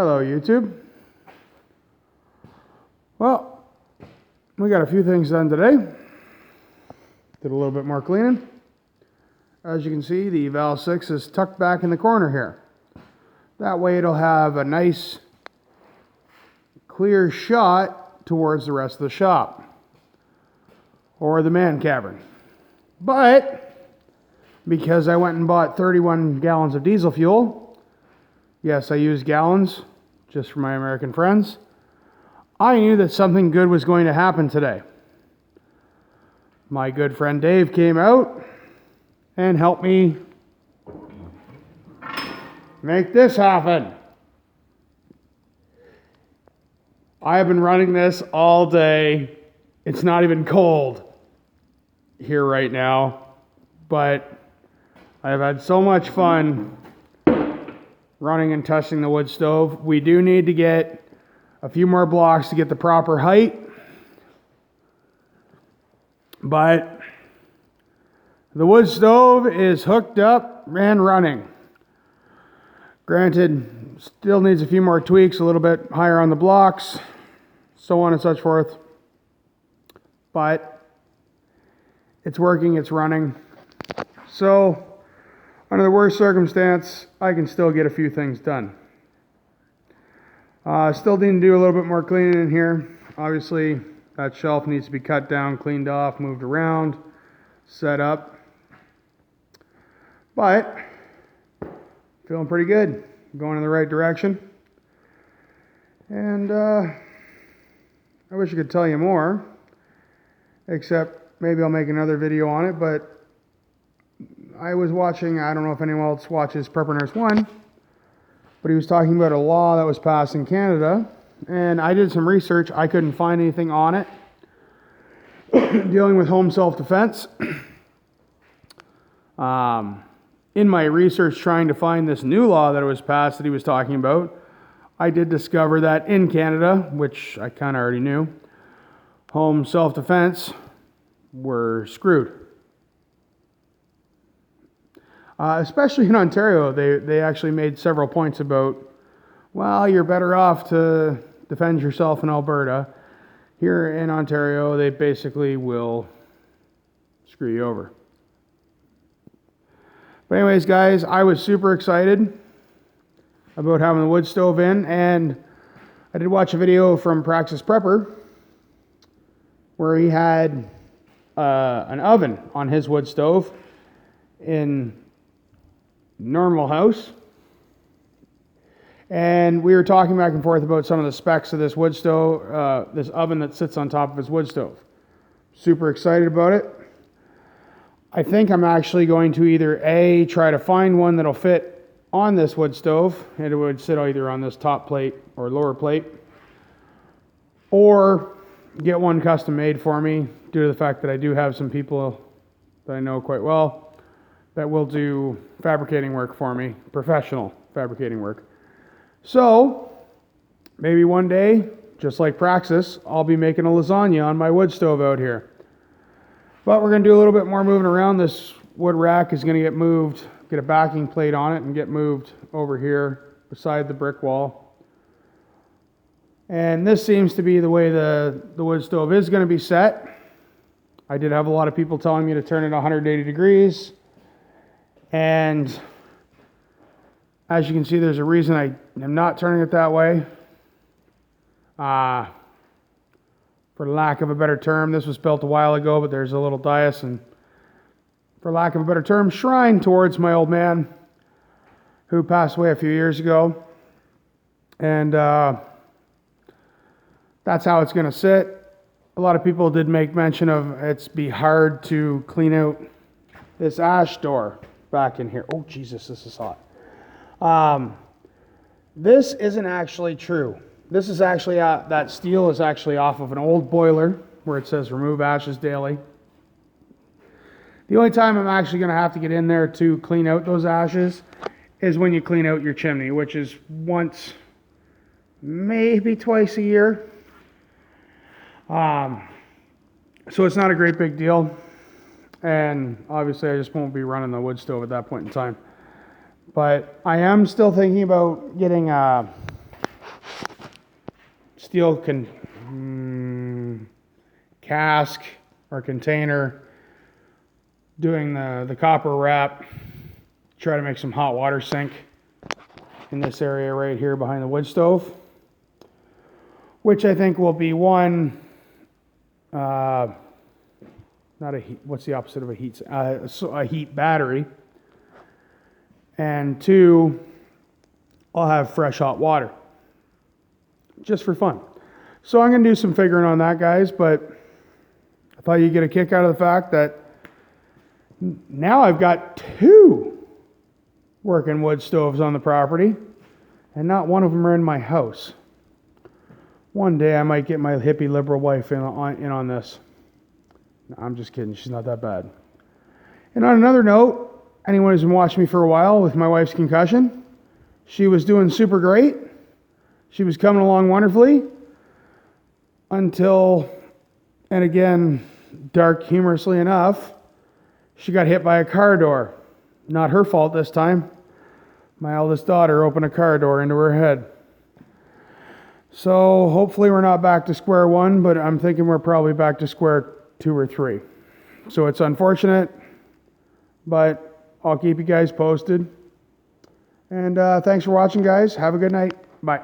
Hello, YouTube. Well, we got a few things done today. Did a little bit more cleaning. As you can see, the valve 6 is tucked back in the corner here. That way it'll have a nice clear shot towards the rest of the shop or the man cavern. But because I went and bought 31 gallons of diesel fuel, yes, I use gallons just for my American friends, I knew that something good was going to happen today. My good friend Dave came out and helped me make this happen. I have been running this all day. It's not even cold here right now, but I've had so much fun running and testing the wood stove. We do need to get a few more blocks to get the proper height, but the wood stove is hooked up and running. Granted, still needs a few more tweaks, a little bit higher on the blocks, so on and such forth, but it's working, it's running. So under the worst circumstance, I can still get a few things done. Still need to do a little bit more cleaning in here. Obviously, that shelf needs to be cut down, cleaned off, moved around, set up. But feeling pretty good, going in the right direction. And I wish I could tell you more, except maybe I'll make another video on it. But I was watching, I don't know if anyone else watches Prepper Nurse 1, but he was talking about a law that was passed in Canada, and I did some research. I couldn't find anything on it dealing with home self-defense. In my research trying to find this new law that was passed that he was talking about, I did discover that in Canada, which I kind of already knew, home self-defense were screwed. Especially in Ontario, they actually made several points about, well, you're better off to defend yourself in Alberta. Here in Ontario, they basically will screw you over. But anyways, guys, I was super excited about having the wood stove in, and I did watch a video from Praxis Prepper where he had an oven on his wood stove in normal house, and we were talking back and forth about some of the specs of this wood stove, this oven that sits on top of his wood stove. Super excited about it. I think I'm actually going to either A, try to find one that'll fit on this wood stove, and it would sit either on this top plate or lower plate, or get one custom made for me due to the fact that I do have some people that I know quite well that will do fabricating work for me, professional fabricating work. So maybe one day, just like Praxis, I'll be making a lasagna on my wood stove out here. But we're going to do a little bit more moving around. This wood rack is going to get moved, get a backing plate on it, and get moved over here beside the brick wall. And this seems to be the way the wood stove is going to be set. I did have a lot of people telling me to turn it 180 degrees. And as you can see, there's a reason I am not turning it that way. For lack of a better term, this was built a while ago, but there's a little dais and, for lack of a better term, shrine towards my old man who passed away a few years ago. And that's how it's going to sit. A lot of people did make mention of it's be hard to clean out this ash door back in here. Oh, Jesus, this is hot. This isn't actually true. This is actually, that steel is actually off of an old boiler where it says remove ashes daily. The only time I'm actually going to have to get in there to clean out those ashes is when you clean out your chimney, which is once, maybe twice a year. So it's not a great big deal. And obviously I just won't be running the wood stove at that point in time. But I am still thinking about getting steel cask or container, doing the copper wrap, try to make some hot water sink in this area right here behind the wood stove, which I think will be one, not a heat, what's the opposite of a heat? A heat battery. And two, I'll have fresh hot water, just for fun. So I'm going to do some figuring on that, guys, but I thought you'd get a kick out of the fact that now I've got 2 working wood stoves on the property, and not one of them are in my house. One day I might get my hippie liberal wife in on this. No, I'm just kidding. She's not that bad. And on another note, anyone who's been watching me for a while with my wife's concussion, she was doing super great. She was coming along wonderfully until, and again, dark humorously enough, she got hit by a car door. Not her fault this time. My eldest daughter opened a car door into her head. So hopefully we're not back to square one, but I'm thinking we're probably back to square 2 or 3. So it's unfortunate, but I'll keep you guys posted. And thanks for watching, guys. Have a good night. Bye.